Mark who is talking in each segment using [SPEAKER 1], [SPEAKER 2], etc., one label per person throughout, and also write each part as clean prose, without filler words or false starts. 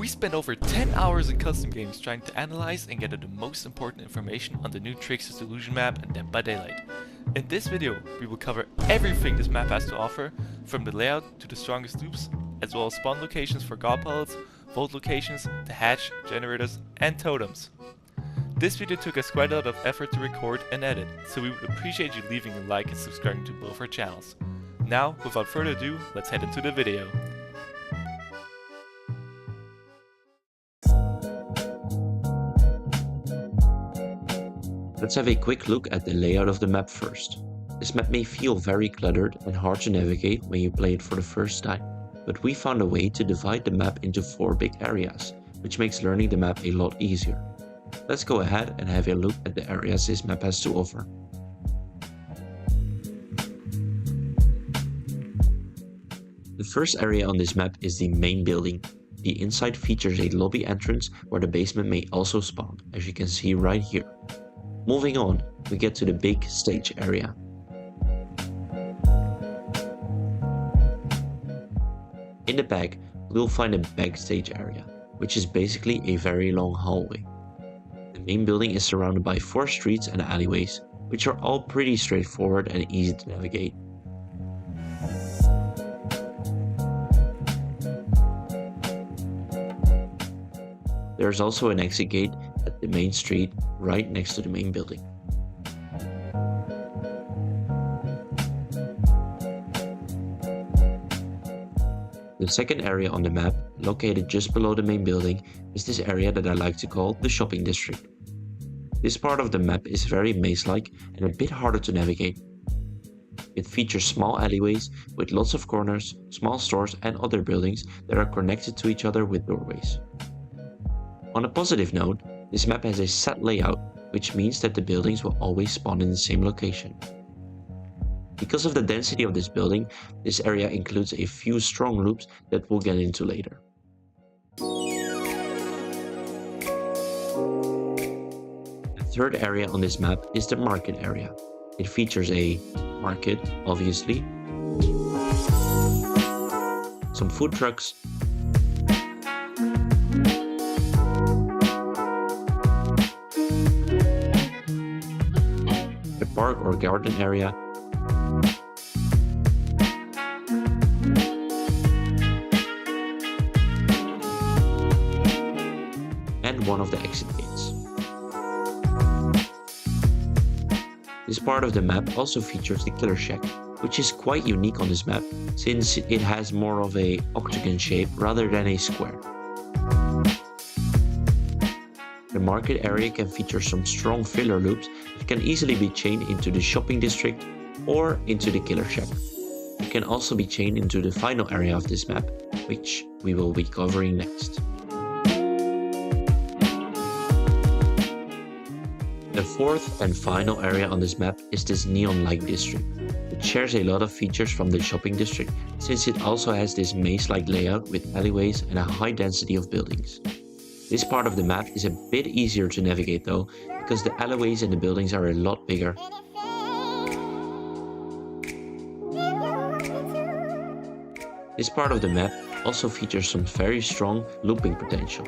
[SPEAKER 1] We spent over 10 hours in custom games trying to analyze and gather the most important information on the new Trickster's Delusion map and Dead by Daylight. In this video, we will cover everything this map has to offer, from the layout to the strongest loops, as well as spawn locations for god pallets, vault locations, the hatch, generators, and totems. This video took us quite a lot of effort to record and edit, so we would appreciate you leaving a like and subscribing to both our channels. Now, without further ado, let's head into the video.
[SPEAKER 2] Let's have a quick look at the layout of the map first. This map may feel very cluttered and hard to navigate when you play it for the first time, but we found a way to divide the map into 4 big areas, which makes learning the map a lot easier. Let's go ahead and have a look at the areas this map has to offer. The first area on this map is the main building. The inside features a lobby entrance where the basement may also spawn, as you can see right here. Moving on, we get to the big stage area. In the back, we'll find a backstage area, which is basically a very long hallway. The main building is surrounded by 4 streets and alleyways, which are all pretty straightforward and easy to navigate. There's also an exit gate at the main street right next to the main building. The second area on the map, located just below the main building, is this area that I like to call the shopping district. This part of the map is very maze-like and a bit harder to navigate. It features small alleyways with lots of corners, small stores and other buildings that are connected to each other with doorways. On a positive note, this map has a set layout, which means that the buildings will always spawn in the same location. Because of the density of this building, this area includes a few strong loops that we'll get into later. The third area on this map is the market area. It features a market, obviously, some food trucks, a park or garden area, and one of the exit gates. This part of the map also features the killer shack, which is quite unique on this map since it has more of a octagon shape rather than a square. The market area can feature some strong filler loops that can easily be chained into the shopping district or into the killer shack. It can also be chained into the final area of this map, which we will be covering next. The fourth and final area on this map is this neon light district. It shares a lot of features from the shopping district since it also has this maze-like layout with alleyways and a high density of buildings. This part of the map is a bit easier to navigate though, because the alleyways and the buildings are a lot bigger. This part of the map also features some very strong looping potential.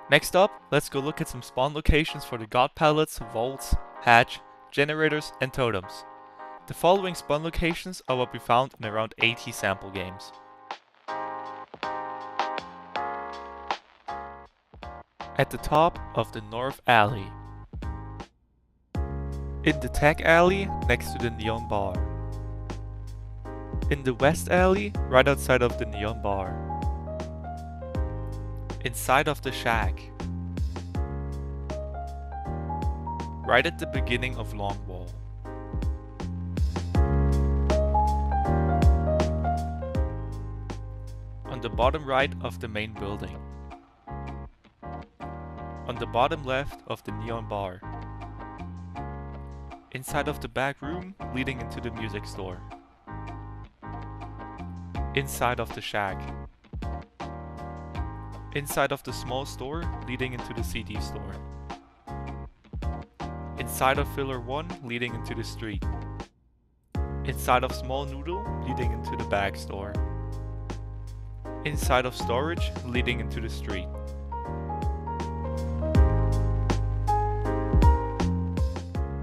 [SPEAKER 1] Next up, let's go look at some spawn locations for the god pallets, vaults, hatch, generators, and totems. The following spawn locations are what we found in around 80 sample games. At the top of the north alley. In the tech alley next to the neon bar. In the west alley right outside of the neon bar. Inside of the shack. Right at the beginning of long wall. On the bottom right of the main building. On the bottom left of the neon bar. Inside of the back room leading into the music store. Inside of the shack. Inside of the small store leading into the CD store. Inside of filler 1 leading into the street. Inside of small noodle leading into the bag store. Inside of storage leading into the street.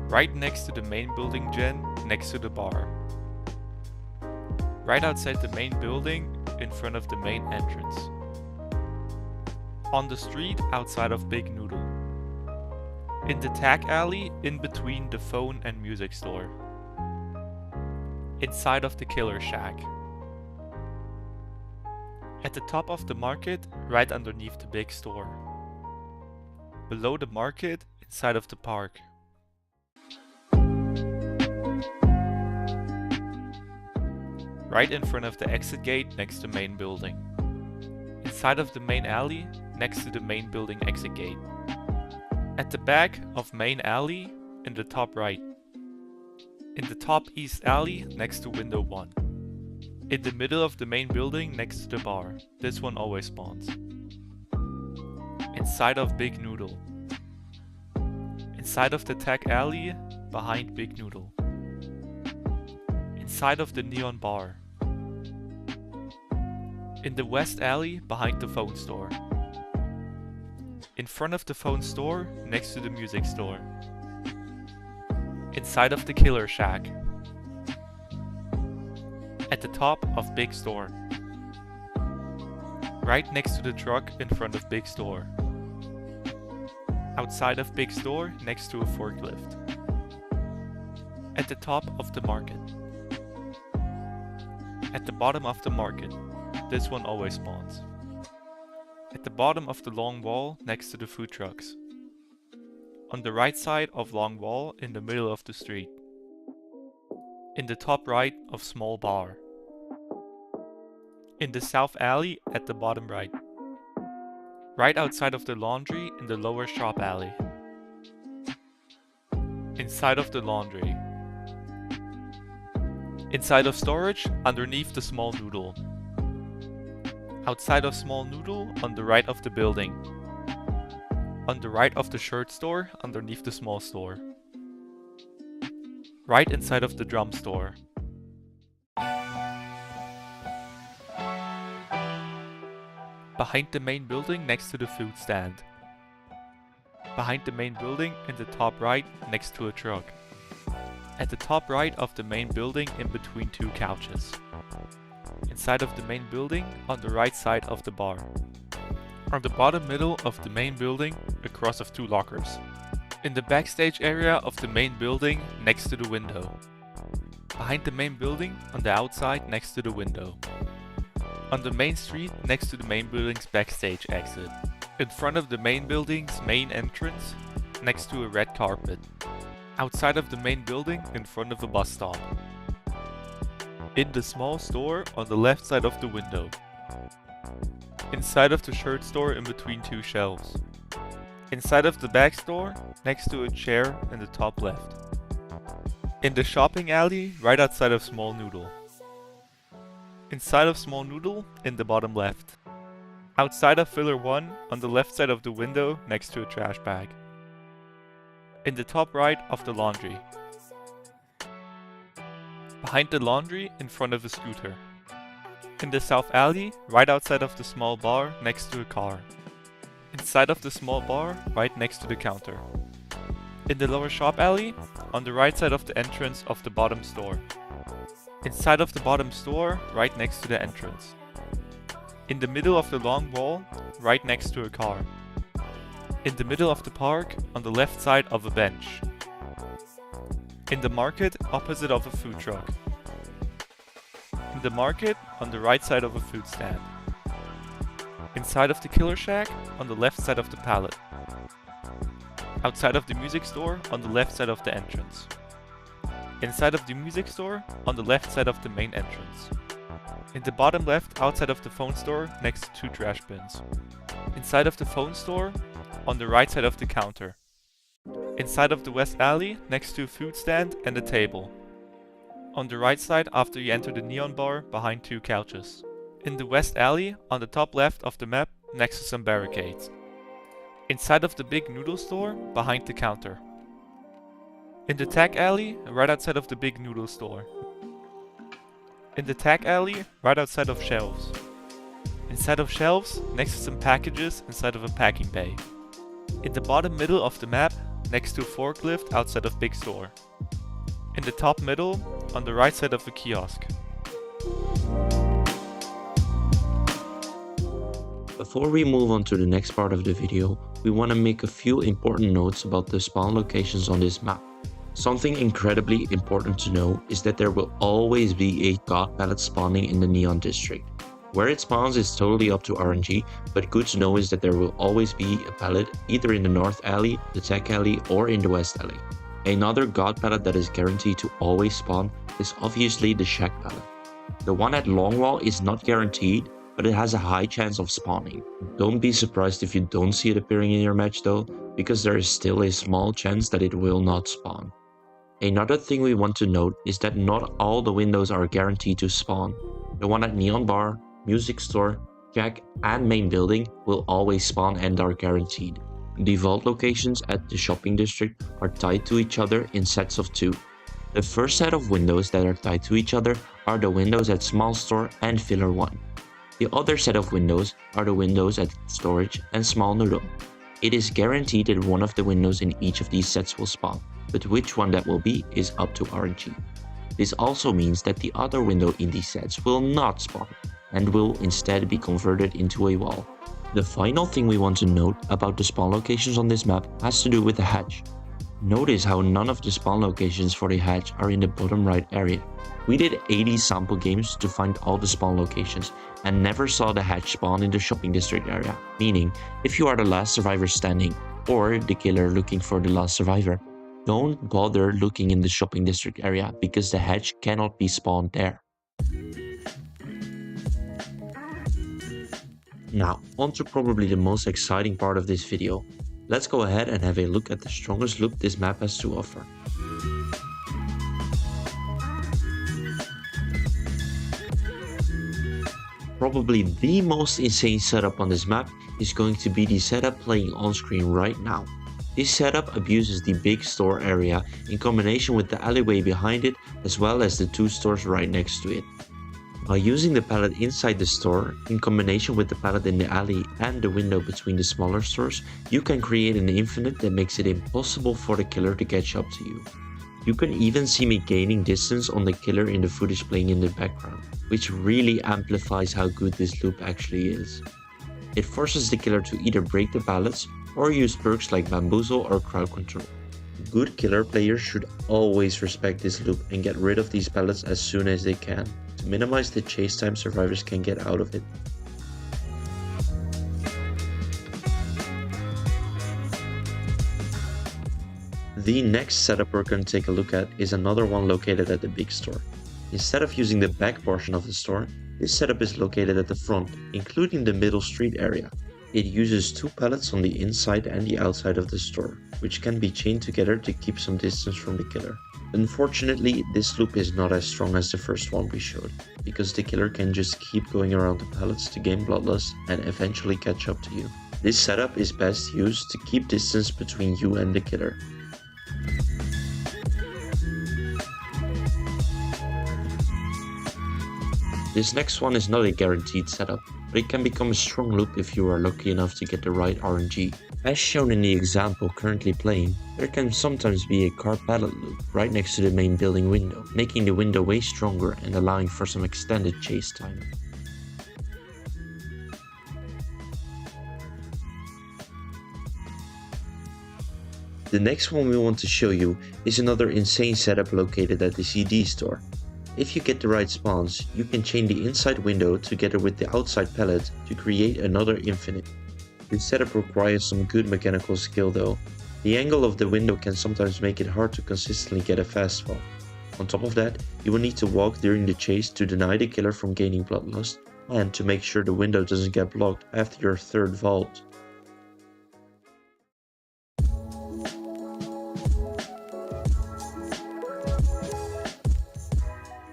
[SPEAKER 1] Right next to the main building gen, next to the bar. Right outside the main building, in front of the main entrance. On the street outside of Big Noodle. In the tag alley in between the phone and music store. Inside of the killer shack. At the top of the market, right underneath the big store. Below the market, inside of the park. Right in front of the exit gate next to main building. Inside of the main alley next to the main building exit gate. At the back of main alley in the top right. In the top east alley next to window 1. In the middle of the main building next to the bar. This one always spawns. Inside of Big Noodle. Inside of the tag alley behind Big Noodle. Inside of the neon bar. In the west alley behind the phone store. In front of the phone store next to the music store. Inside of the killer shack. At the top of Big Store. Right next to the truck in front of Big Store. Outside of Big Store next to a forklift. At the top of the market. At the bottom of the market. This one always spawns. At the bottom of the long wall next to the food trucks. On the right side of long wall in the middle of the street. In the top right of small bar. In the south alley at the bottom right. Right outside of the laundry in the lower shop alley. Inside of the laundry. Inside of storage underneath the small noodle. Outside of small noodle on the right of the building. On the right of the shirt store underneath the small store. Right inside of the drum store. Behind the main building next to the food stand. Behind the main building in the top right next to a truck. At the top right of the main building in between two couches. Inside of the main building on the right side of the bar. On the bottom middle of the main building across of two lockers. In the backstage area of the main building next to the window. Behind the main building on the outside next to the window. On the main street next to the main building's backstage exit. In front of the main building's main entrance next to a red carpet. Outside of the main building in front of a bus stop. In the small store on the left side of the window. Inside of the shirt store in between two shelves. Inside of the bag store next to a chair in the top left. In the shopping alley right outside of small noodle. Inside of small noodle in the bottom left. Outside of filler 1 on the left side of the window next to a trash bag. In the top right of the laundry. Behind the laundry in front of a scooter. In the south alley right outside of the small bar next to a car. Inside of the small bar right next to the counter. In the lower shop alley on the right side of the entrance of the bottom store. Inside of the bottom store right next to the entrance. In the middle of the long wall right next to a car. In the middle of the park on the left side of a bench. In the market opposite of a food truck. In the market on the right side of a food stand. Inside of the killer shack on the left side of the pallet. Outside of the music store on the left side of the entrance. Inside of the music store on the left side of the main entrance. In the bottom left outside of the phone store next to two trash bins. Inside of the phone store on the right side of the counter. Inside of the west alley next to a food stand and a table. On the right side after you enter the neon bar behind two couches. In the west alley on the top left of the map next to some barricades. Inside of the big noodle store behind the counter. In the tag alley, right outside of the big noodle store. In the tag alley, right outside of shelves. Inside of shelves, next to some packages inside of a packing bay. In the bottom middle of the map, next to a forklift outside of big store. In the top middle, on the right side of the kiosk.
[SPEAKER 2] Before we move on to the next part of the video, we want to make a few important notes about the spawn locations on this map. Something incredibly important to know is that there will always be a god pallet spawning in the Neon District. Where it spawns is totally up to RNG, but good to know is that there will always be a pallet either in the North Alley, the Tech Alley, or in the West Alley. Another god pallet that is guaranteed to always spawn is obviously the Shack pallet. The one at Longwall is not guaranteed, but it has a high chance of spawning. Don't be surprised if you don't see it appearing in your match though, because there is still a small chance that it will not spawn. Another thing we want to note is that not all the windows are guaranteed to spawn. The one at Neon Bar, Music Store, Shack, and Main Building will always spawn and are guaranteed. The vault locations at the shopping district are tied to each other in sets of 2. The first set of windows that are tied to each other are the windows at Small Store and Filler 1. The other set of windows are the windows at Storage and Small Noodle. It is guaranteed that one of the windows in each of these sets will spawn, but which one that will be is up to RNG. This also means that the other window in these sets will not spawn, and will instead be converted into a wall. The final thing we want to note about the spawn locations on this map has to do with the hatch. Notice how none of the spawn locations for the hatch are in the bottom right area. We did 80 sample games to find all the spawn locations and never saw the hatch spawn in the shopping district area, meaning if you are the last survivor standing or the killer looking for the last survivor, don't bother looking in the shopping district area because the hatch cannot be spawned there. Now, on to probably the most exciting part of this video. Let's go ahead and have a look at the strongest loop this map has to offer. Probably the most insane setup on this map is going to be the setup playing on screen right now. This setup abuses the big store area in combination with the alleyway behind it as well as the 2 stores right next to it. By using the pallet inside the store in combination with the pallet in the alley and the window between the smaller stores, you can create an infinite that makes it impossible for the killer to catch up to you. You can even see me gaining distance on the killer in the footage playing in the background, which really amplifies how good this loop actually is. It forces the killer to either break the pallets or use perks like bamboozle or crowd control. Good killer players should always respect this loop and get rid of these pallets as soon as they can, to minimize the chase time survivors can get out of it. The next setup we're going to take a look at is another one located at the big store. Instead of using the back portion of the store, this setup is located at the front, including the middle street area. It uses 2 pallets on the inside and the outside of the store, which can be chained together to keep some distance from the killer. Unfortunately, this loop is not as strong as the first one we showed, because the killer can just keep going around the pallets to gain bloodlust and eventually catch up to you. This setup is best used to keep distance between you and the killer. This next one is not a guaranteed setup, but it can become a strong loop if you are lucky enough to get the right RNG. As shown in the example currently playing, there can sometimes be a car pallet loop right next to the main building window, making the window way stronger and allowing for some extended chase time. The next one we want to show you is another insane setup located at the CD store. If you get the right spawns, you can chain the inside window together with the outside pallet to create another infinite. This setup requires some good mechanical skill though. The angle of the window can sometimes make it hard to consistently get a fast spawn. On top of that, you will need to walk during the chase to deny the killer from gaining bloodlust, and to make sure the window doesn't get blocked after your third vault.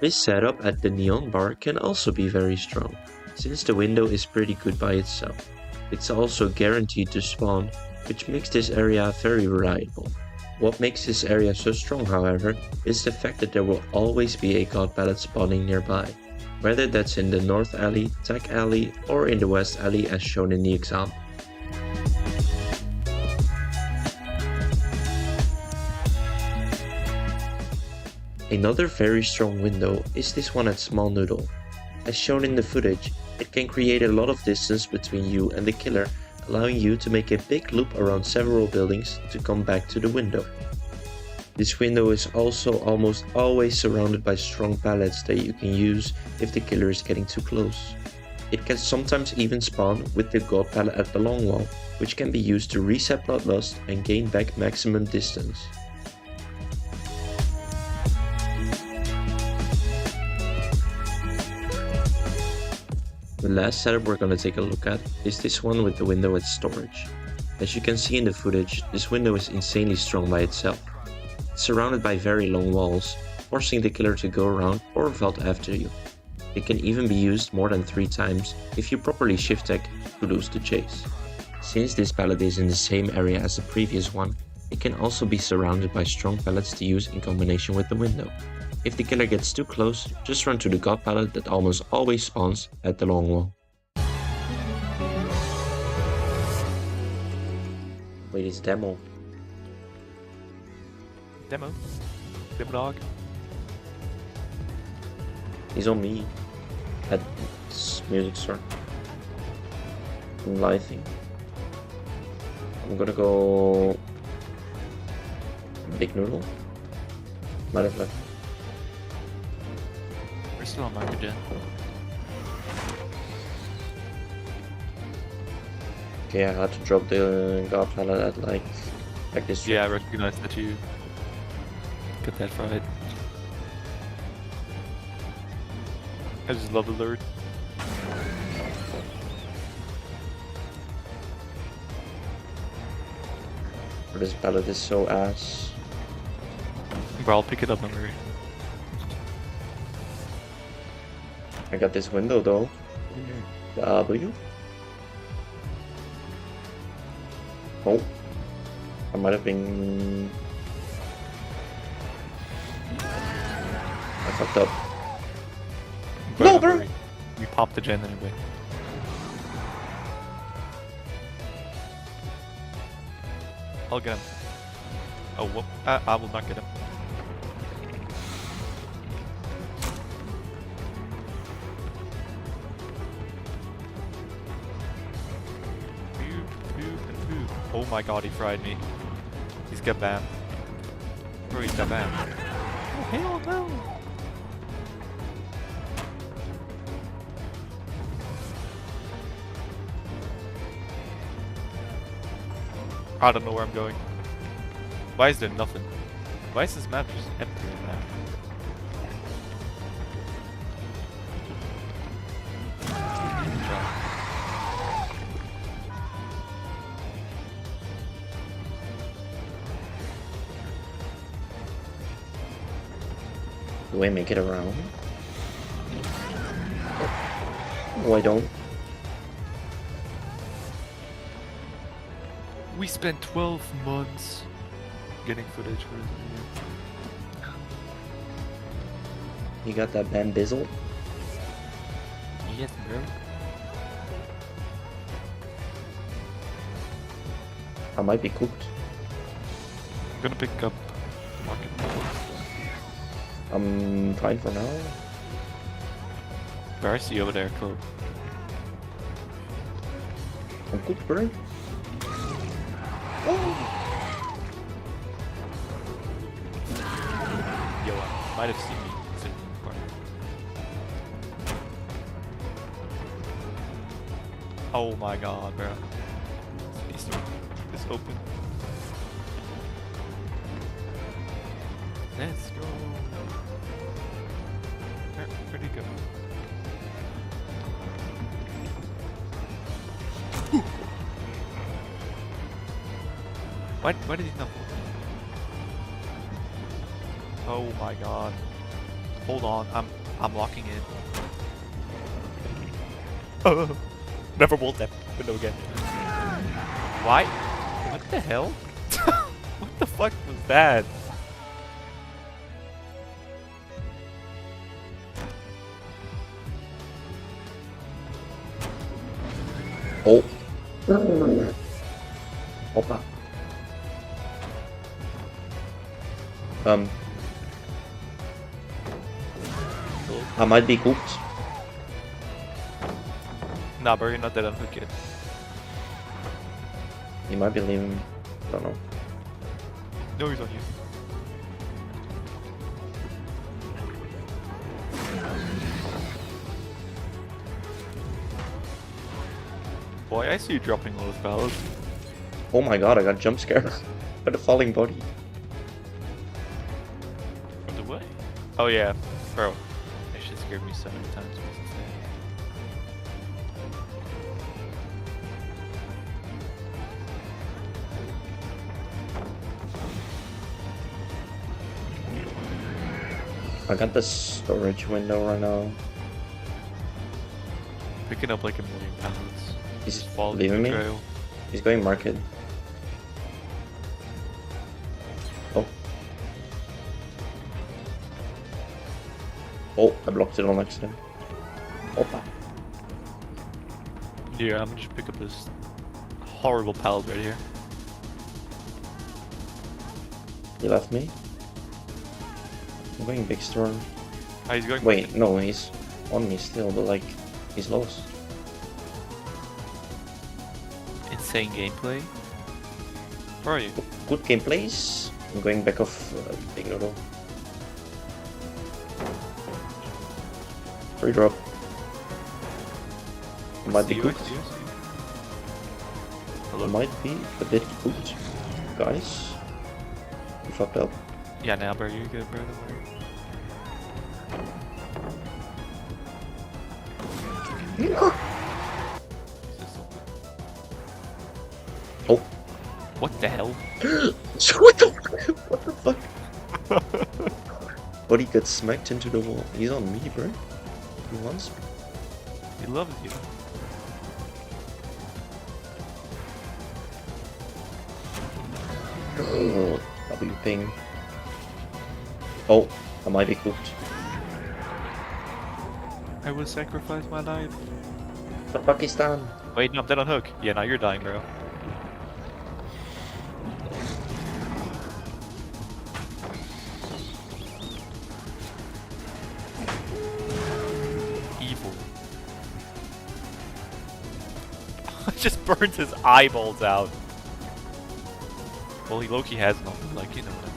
[SPEAKER 2] This setup at the Neon Bar can also be very strong, since the window is pretty good by itself. It's also guaranteed to spawn, which makes this area very reliable. What makes this area so strong, however, is the fact that there will always be a god pallet spawning nearby, whether that's in the north alley, tech alley, or in the west alley as shown in the example. Another very strong window is this one at Small Noodle. As shown in the footage, it can create a lot of distance between you and the killer, allowing you to make a big loop around several buildings to come back to the window. This window is also almost always surrounded by strong pallets that you can use if the killer is getting too close. It can sometimes even spawn with the god pallet at the long wall, which can be used to reset bloodlust and gain back maximum distance. The last setup we're gonna take a look at is this one with the window at storage. As you can see in the footage, this window is insanely strong by itself. It's surrounded by very long walls, forcing the killer to go around or vault after you. It can even be used more than 3 times if you properly shift tech to lose the chase. Since this pallet is in the same area as the previous one, it can also be surrounded by strong pallets to use in combination with the window. If the killer gets too close, just run to the god pallet that almost always spawns at the long wall. Wait, it's Demo.
[SPEAKER 1] Demo dog.
[SPEAKER 2] He's on me. At music store. I'm living. I'm gonna go Big Noodle. Might have left.
[SPEAKER 1] We're still on market, Jen.
[SPEAKER 2] Okay, I had to drop the god pallet at like this.
[SPEAKER 1] Yeah, I recognize that you got that fried. I just love alert.
[SPEAKER 2] This pallet is so ass.
[SPEAKER 1] Bro, I'll pick it up, don't worry.
[SPEAKER 2] I got this window though. W. Oh, I might have been. I fucked up.
[SPEAKER 1] Bro,
[SPEAKER 2] No, bro.
[SPEAKER 1] worry. We popped the gen anyway. I'll get him. Oh, whoop. I will not get him. Oh my god, he fried me. He's got banned. Bro, he's got banned. Oh, hell no! I don't know where I'm going. Why is there nothing? Why is this map just empty now?
[SPEAKER 2] Do I make it around? Oh, I don't.
[SPEAKER 1] We spent 12 months getting footage for this video.
[SPEAKER 2] You got that bambizzle?
[SPEAKER 1] Yes, bro.
[SPEAKER 2] I might be cooked.
[SPEAKER 1] I'm gonna pick up the market.
[SPEAKER 2] I'm fine for now.
[SPEAKER 1] Where I see you over there, Chloe.
[SPEAKER 2] I'm cooked, bro.
[SPEAKER 1] Yo, I might have seen me sitting in the corner. Oh my god, bro. This is open. Let's go. Where'd he go? Why did he not? Oh my god. Hold on, I'm locking in. Oh, never walled that window again. Why? What the hell? What the fuck was that?
[SPEAKER 2] Oh. Hoppa. I might be cooked.
[SPEAKER 1] Nah, bro, you're not dead on hook yet.
[SPEAKER 2] He might be leaving me. I don't know.
[SPEAKER 1] No, he's on you. Boy, I see you dropping all those pallets.
[SPEAKER 2] Oh my god, I got jump scared by the falling body.
[SPEAKER 1] From the way? Oh yeah, bro. That shit scared me so many times. It was insane.
[SPEAKER 2] I got the storage window right now.
[SPEAKER 1] Picking up like a million pallets.
[SPEAKER 2] He's
[SPEAKER 1] Just following
[SPEAKER 2] leaving
[SPEAKER 1] the
[SPEAKER 2] me?
[SPEAKER 1] trail.
[SPEAKER 2] He's going market. Oh. Oh, I blocked it on accident. Opa.
[SPEAKER 1] Yeah, I'm gonna just pick up this horrible pallet right here.
[SPEAKER 2] He left me. I'm going big storm.
[SPEAKER 1] Ah, he's going.
[SPEAKER 2] Wait, no, he's on me still, but like, he's lost.
[SPEAKER 1] Insane gameplay. Where are you?
[SPEAKER 2] Good gameplays. I'm going back off big noodle. Free drop. I might be
[SPEAKER 1] See you,
[SPEAKER 2] cooked.
[SPEAKER 1] see you.
[SPEAKER 2] I
[SPEAKER 1] Hello.
[SPEAKER 2] might be a bit cooked. Guys. You fucked up.
[SPEAKER 1] Yeah, now, bro, you're good, bro. Don't worry. Is this something?
[SPEAKER 2] Oh.
[SPEAKER 1] What the hell?
[SPEAKER 2] What the fuck? Buddy gets smacked into the wall. He's on me, bro. He wants me.
[SPEAKER 1] He loves you.
[SPEAKER 2] Oh, W ping. Oh, I might be cooked.
[SPEAKER 1] I will sacrifice my life.
[SPEAKER 2] For Pakistan.
[SPEAKER 1] Wait, no, I'm dead on hook. Yeah, now you're dying, bro. Evil. I just burned his eyeballs out. Well, he Loki has nothing, like, you know what I mean.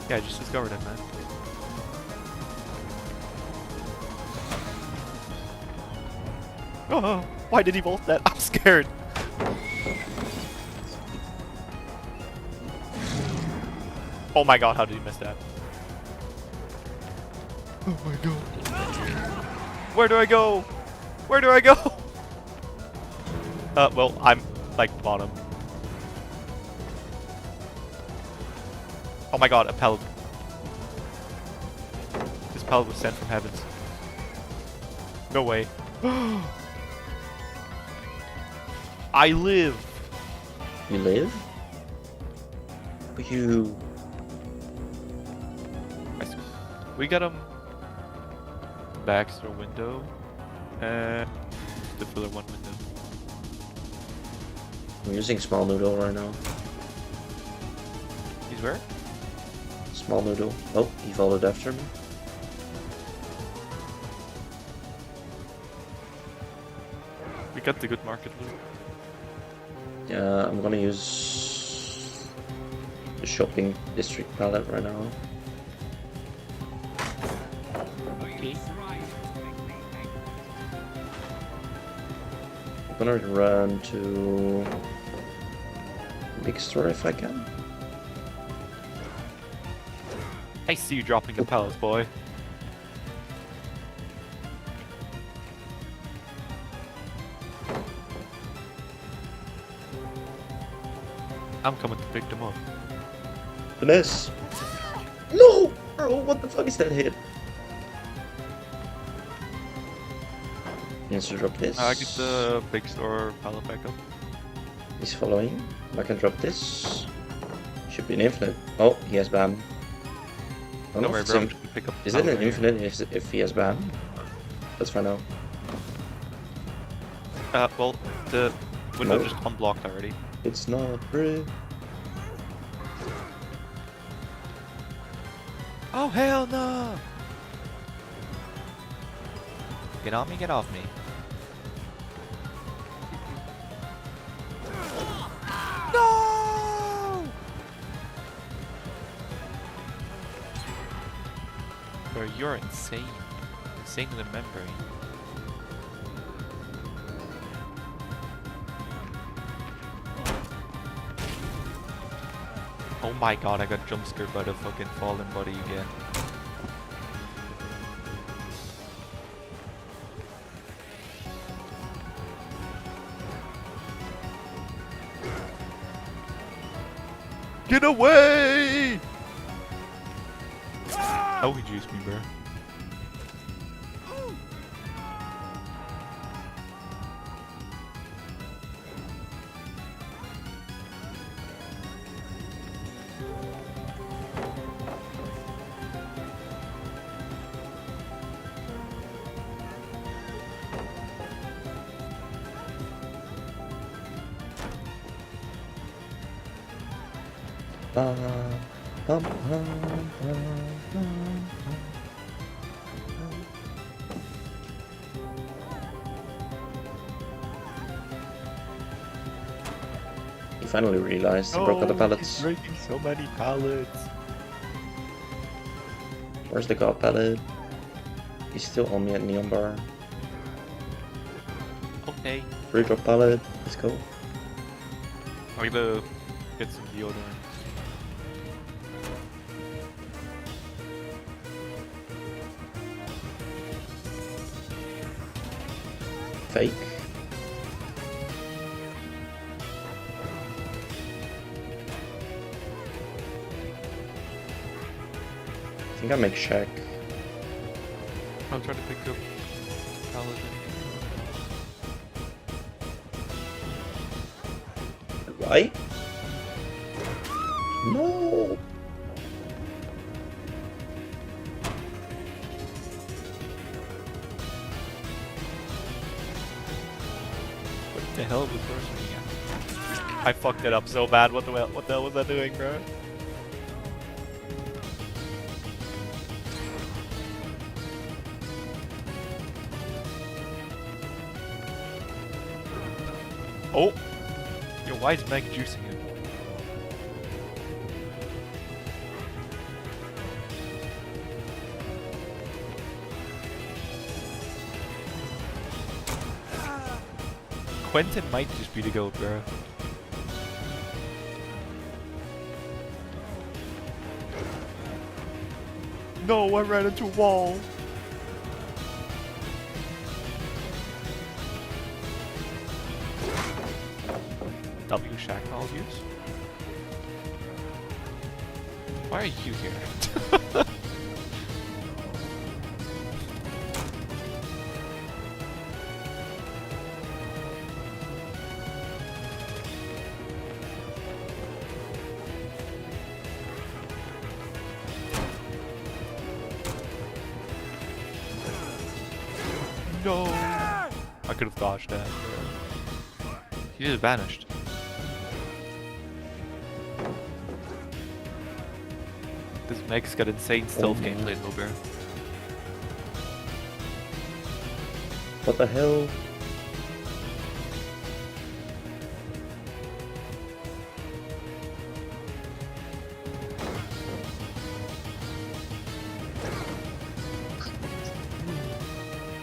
[SPEAKER 1] Yeah, I just discovered it, man. Oh, why did he bolt that? I'm scared. Oh my god, how did he miss that? Oh my god. Where do I go? Where do I go? Well, I'm like bottom. Oh my god, a pallet. This pallet was sent from heavens. No way. I live.
[SPEAKER 2] You live? You.
[SPEAKER 1] We got him. Baxter window. And the filler one window.
[SPEAKER 2] I'm using small noodle right now.
[SPEAKER 1] He's where?
[SPEAKER 2] Small noodle. Oh, he followed after me.
[SPEAKER 1] We got the good market loot.
[SPEAKER 2] Yeah, I'm gonna use the shopping district pallet right now.
[SPEAKER 1] Okay.
[SPEAKER 2] I'm gonna run to big store if I can.
[SPEAKER 1] I see you dropping the pallets, boy. I'm coming to pick them up.
[SPEAKER 2] Finesse! No! Bro, what the fuck is that hit? needs to drop this.
[SPEAKER 1] I get the big store pallet back up.
[SPEAKER 2] He's following. I can drop this. Should be an infinite. Oh, he has BAM. I don't know
[SPEAKER 1] Don't worry,
[SPEAKER 2] if it's
[SPEAKER 1] bro.
[SPEAKER 2] in-
[SPEAKER 1] I'm just gonna pick up the
[SPEAKER 2] Is it
[SPEAKER 1] pallet
[SPEAKER 2] an
[SPEAKER 1] right here.
[SPEAKER 2] infinite if he has BAM? Let's find out.
[SPEAKER 1] Well, the window
[SPEAKER 2] No.
[SPEAKER 1] just unblocked already.
[SPEAKER 2] It's not free.
[SPEAKER 1] Oh hell no! Get on me, get off me. No! Bro, you're insane. Insane to the membrane. Oh my god, I got jump scared by the fucking fallen body again. Get away! Oh, he juiced me, bro.
[SPEAKER 2] He finally realized he broke out the pallets.
[SPEAKER 1] He's breaking so many pallets.
[SPEAKER 2] Where's the god pallet? He's still on me at Neon Bar.
[SPEAKER 1] Okay.
[SPEAKER 2] Free drop pallet. Let's go.
[SPEAKER 1] I'm gonna get some deodorant.
[SPEAKER 2] Fake. I think I make Shack.
[SPEAKER 1] I'm trying to pick up pallet.
[SPEAKER 2] Why? No.
[SPEAKER 1] What the hell was person again? I fucked it up so bad. What the hell was I doing, bro? Oh! Yo, why is Meg juicing him? Quentin might just be the goat, bro. No, I ran into a wall. W Shack I'll use. Why are you here? No! I could have dodged that. He just vanished. This Meg's got insane stealth gameplay though, bro.
[SPEAKER 2] What the hell?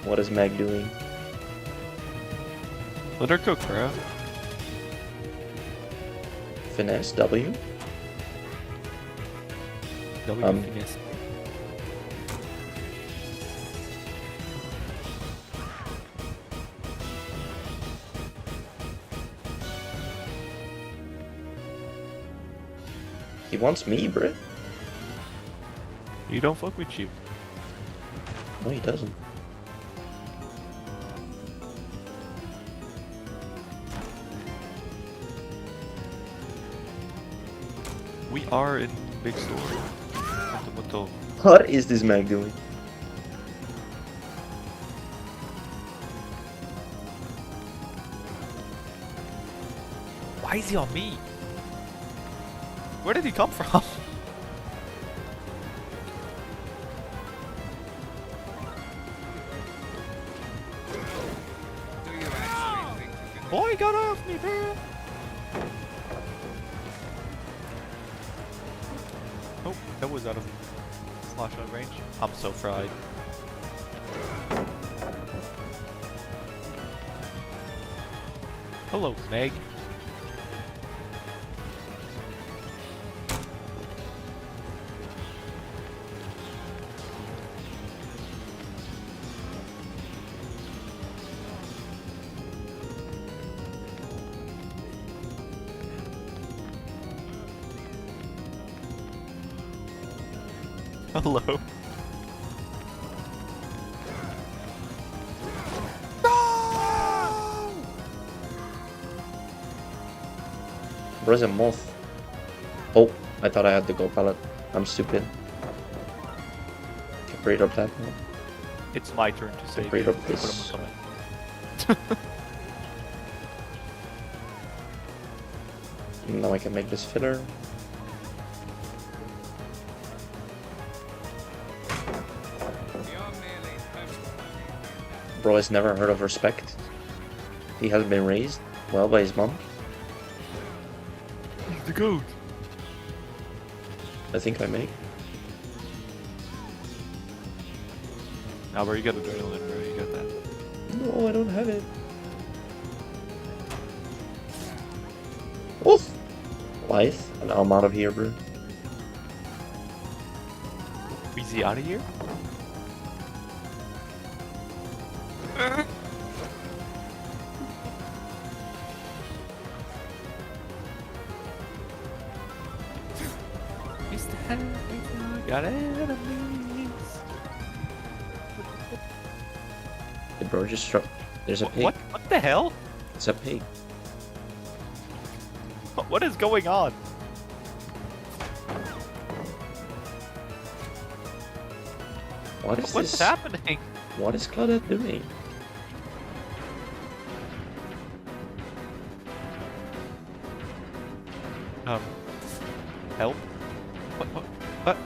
[SPEAKER 2] What is Meg doing?
[SPEAKER 1] Let her cook, bro.
[SPEAKER 2] Finesse W?
[SPEAKER 1] W finesse.
[SPEAKER 2] He wants me, Brit.
[SPEAKER 1] You don't fuck with you.
[SPEAKER 2] No, he doesn't.
[SPEAKER 1] We are in big store. Moto.
[SPEAKER 2] What is this mag doing?
[SPEAKER 1] Why is he on me? Where did he come from? Boy, got off me, bro! Oh, that was out of flashlight range. I'm so fried. Hello, Meg. Hello. No!
[SPEAKER 2] Where's a moth? Oh, I thought I had to go pallet. I'm stupid. Get rid of that one.
[SPEAKER 1] It's my turn to save
[SPEAKER 2] rid
[SPEAKER 1] you.
[SPEAKER 2] of this.
[SPEAKER 1] But I'm coming.
[SPEAKER 2] Now I can make this filler. Bro has never heard of respect. He has been raised well by his mom.
[SPEAKER 1] The goat.
[SPEAKER 2] I think I may.
[SPEAKER 1] Now where you got adrenaline, bro? You got that.
[SPEAKER 2] No, I don't have it. Oof! Life. And I'm out of here, bro.
[SPEAKER 1] Is he out of here? Got enemies.
[SPEAKER 2] The bro just struck. There's a pig.
[SPEAKER 1] What the hell?
[SPEAKER 2] It's a pig.
[SPEAKER 1] What is going on?
[SPEAKER 2] What's
[SPEAKER 1] What's happening?
[SPEAKER 2] What is Claudette doing?
[SPEAKER 1] Help? What?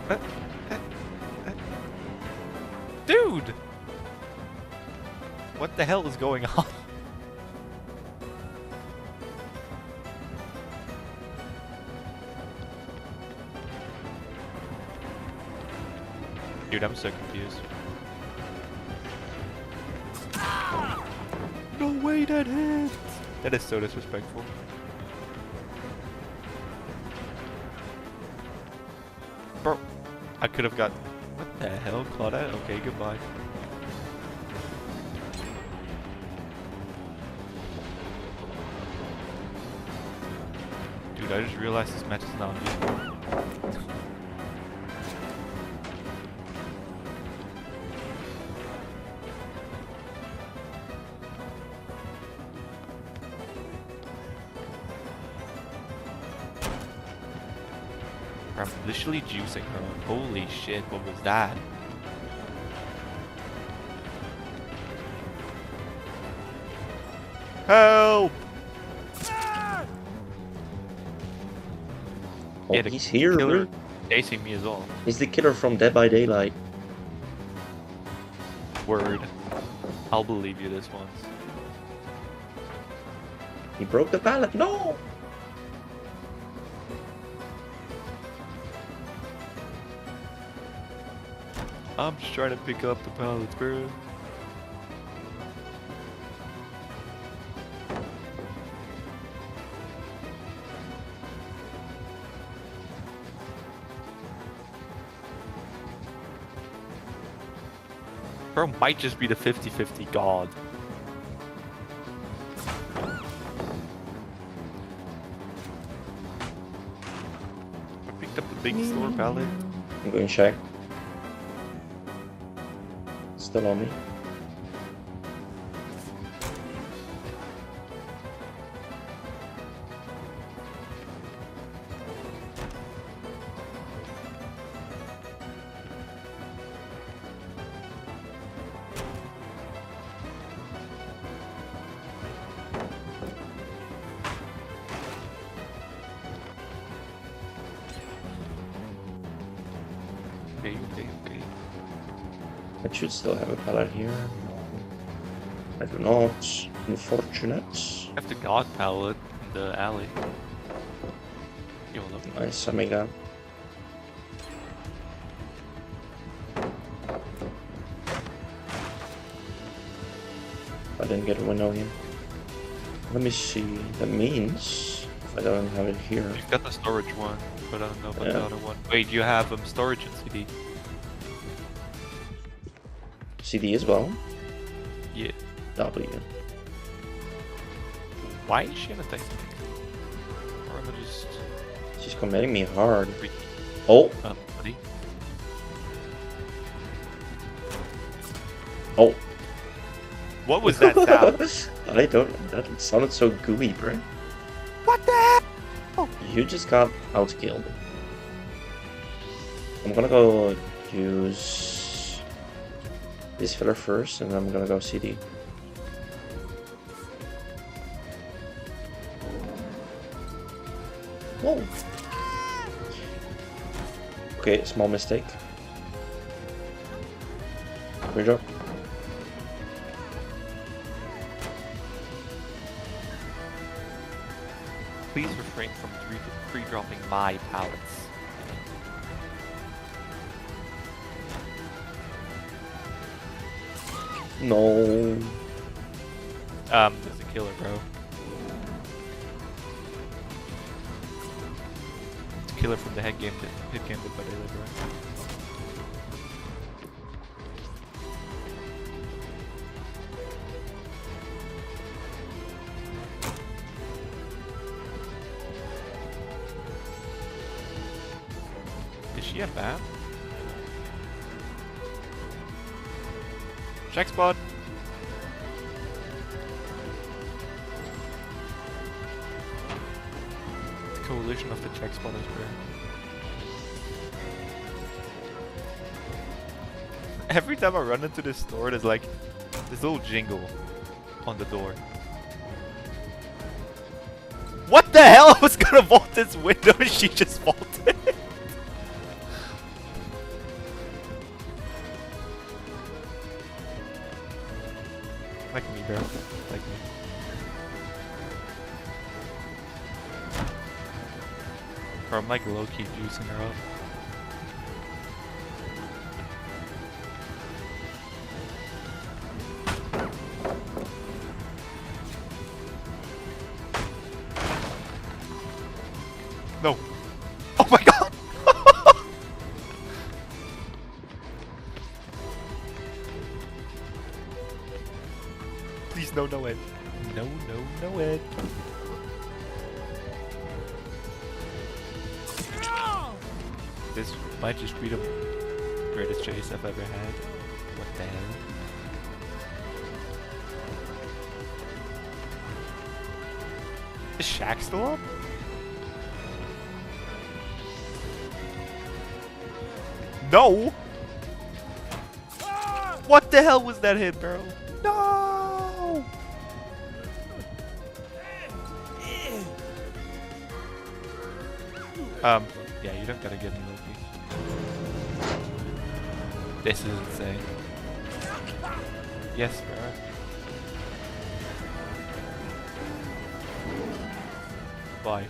[SPEAKER 1] Dude! What the hell is going on? Dude, I'm so confused. No way that hit! That is so disrespectful. Bro, I could have got... What the hell, Claudette? Okay, goodbye. Dude, I just realized this match is not on you. I'm literally juicing her. Holy shit, what was that? Help!
[SPEAKER 2] Oh,
[SPEAKER 1] Yeah, the
[SPEAKER 2] he's here,
[SPEAKER 1] killer
[SPEAKER 2] bro.
[SPEAKER 1] chasing me as well.
[SPEAKER 2] He's the killer from Dead by Daylight.
[SPEAKER 1] Word. I'll believe you this once.
[SPEAKER 2] He broke the pallet. No!
[SPEAKER 1] I'm just trying to pick up the pallets, bro. Bro might just be the 50-50 god. I picked up the big store pallet.
[SPEAKER 2] I'm going to check. Still on me.
[SPEAKER 1] Okay.
[SPEAKER 2] I should still have a pallet here. No, I do not. Unfortunate.
[SPEAKER 1] I have the god pallet in the alley. Yo, look.
[SPEAKER 2] Nice, Amiga. I didn't get a window here. Let me see. That means if I don't have it here.
[SPEAKER 1] You've got the storage one, but I don't know about
[SPEAKER 2] Yeah.
[SPEAKER 1] the other one. Wait, you have storage and CD.
[SPEAKER 2] CD as well.
[SPEAKER 1] Yeah.
[SPEAKER 2] W.
[SPEAKER 1] Why is she in a thing? Or am I just...
[SPEAKER 2] She's committing me hard. Oh.
[SPEAKER 1] Buddy?
[SPEAKER 2] Oh.
[SPEAKER 1] What was that sound?
[SPEAKER 2] I don't. That sounded so gooey, bro.
[SPEAKER 1] What the heck?
[SPEAKER 2] Oh. You just got outkilled. I'm gonna go use this filler first, and I'm gonna go CD. Whoa. Okay, small mistake. Redrop.
[SPEAKER 1] Please refrain from pre-dropping my pallets.
[SPEAKER 2] No.
[SPEAKER 1] There's a killer, bro. It's a killer from the hit game Dead by Daylight, bro. Is she a bat? Check spot! The coalition of the check spotters, bro. Every time I run into this store, there's like this little jingle on the door. What the hell? I was gonna vault this window and she just vaulted. Like me, bro. Like me. Or I'm like low-key juicing her up. No. Oh my god! Please, no Ed. No Ed. This might just be the greatest chase I've ever had. What the hell? Is Shaq still up? No! What the hell was that hit, bro? No! Yeah, you don't gotta get me, Loki. This is insane. Yes, bro. Bye.